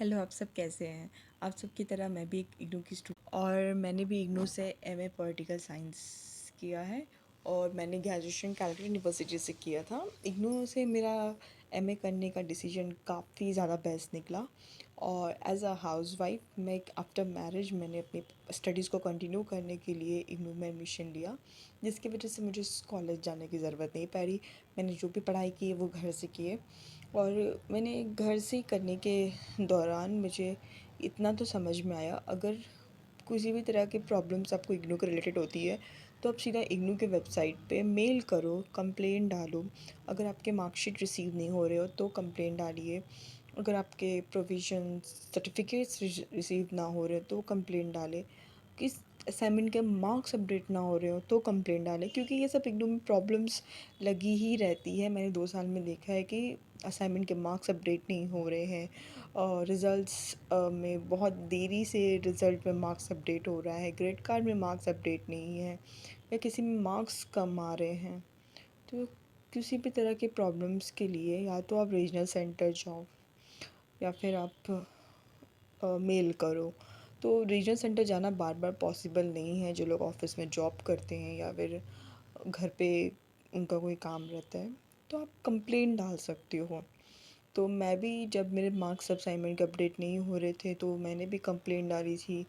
Hello, आप सब कैसे हैं? आप सब की तरह मैं भी एक इग्नू की और मैंने भी इग्नू से एमए पॉलिटिकल साइंस किया है और मैंने ग्रेजुएशन कैलकटा यूनिवर्सिटी से किया था। इग्नू से मेरा एमए करने का डिसीजन काफ़ी ज़्यादा बेस्ट निकला और एज अ हाउसवाइफ मैं आफ्टर मैरिज मैंने अपनी स्टडीज़ को कंटिन्यू करने के लिए इग्नू में एडमिशन लिया, जिसकी वजह से मुझे कॉलेज जाने की ज़रूरत नहीं पड़ी। मैंने जो भी पढ़ाई की है वो घर से की है और मैंने घर से करने के दौरान मुझे इतना तो समझ में आया, अगर किसी भी तरह की प्रॉब्लम्स आपको इग्नू के रिलेटेड होती है तो आप सीधा इग्नू के वेबसाइट पे मेल करो, कंप्लेंट डालो। अगर आपके मार्कशीट रिसीव नहीं हो रहे हो तो कंप्लेंट डालिए। अगर आपके प्रोविजन सर्टिफिकेट्स रिसीव ना हो रहे हो तो कंप्लेंट डालें। किस असाइनमेंट के मार्क्स अपडेट ना हो रहे हो तो कंप्लेंट डालें, क्योंकि ये सब एकदम में प्रॉब्लम्स लगी ही रहती है। मैंने 2 साल में देखा है कि असाइनमेंट के मार्क्स अपडेट नहीं हो रहे हैं और रिज़ल्ट्स में बहुत देरी से रिज़ल्ट में मार्क्स अपडेट हो रहा है, ग्रेड कार्ड में मार्क्स अपडेट नहीं है या किसी में मार्क्स कम आ रहे हैं। तो किसी भी तरह के प्रॉब्लम्स के लिए या तो आप रीजनल सेंटर जाओ या फिर आप मेल करो। तो रीजनल सेंटर जाना बार बार पॉसिबल नहीं है, जो लोग ऑफिस में जॉब करते हैं या फिर घर पे उनका कोई काम रहता है, तो आप कंप्लेंट डाल सकते हो। तो मैं भी जब मेरे मार्क्स असाइनमेंट के अपडेट नहीं हो रहे थे तो मैंने भी कंप्लेंट डाली थी।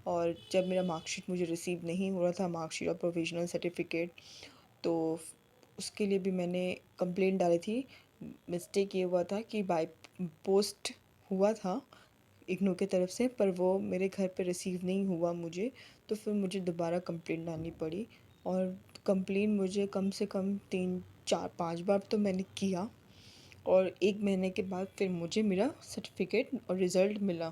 और जब मेरा मार्कशीट मुझे रिसीव नहीं हो रहा था, मार्कशीट और प्रोविजनल सर्टिफिकेट, तो उसके लिए भी मैंने कंप्लेंट डाली थी। मिस्टेक ये हुआ था कि बाय पोस्ट हुआ था इग्नू की तरफ से, पर वो मेरे घर पे रिसीव नहीं हुआ मुझे, तो फिर मुझे दोबारा कंप्लेंट डालनी पड़ी। और कंप्लेंट मुझे कम से कम 3 4 5 बार तो मैंने किया और 1 महीने के बाद फिर मुझे मेरा सर्टिफिकेट और रिज़ल्ट मिला।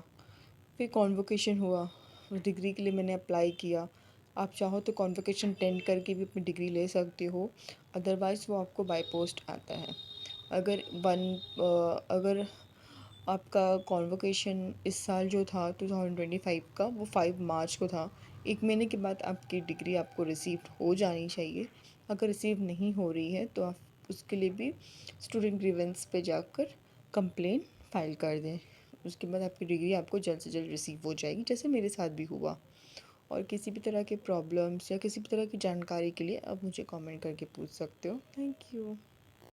फिर कॉन्वोकेशन हुआ, डिग्री के लिए मैंने अप्लाई किया। आप चाहो तो कॉन्वोकेशन अटेंड करके भी अपनी डिग्री ले सकते हो, अदरवाइज़ वो आपको बाय पोस्ट आता है। अगर अगर आपका कॉन्वोकेशन इस साल जो था 2025 का, वो 5 मार्च को था, 1 महीने के बाद आपकी डिग्री आपको रिसीव हो जानी चाहिए। अगर रिसीव नहीं हो रही है तो आप उसके लिए भी स्टूडेंट ग्रीवेंस पे जाकर कंप्लेन फाइल कर दें। उसके बाद आपकी डिग्री आपको जल्द से जल्द रिसीव हो जाएगी, जैसे मेरे साथ भी हुआ। और किसी भी तरह के प्रॉब्लम्स या किसी भी तरह की जानकारी के लिए आप मुझे कमेंट करके पूछ सकते हो। Thank you.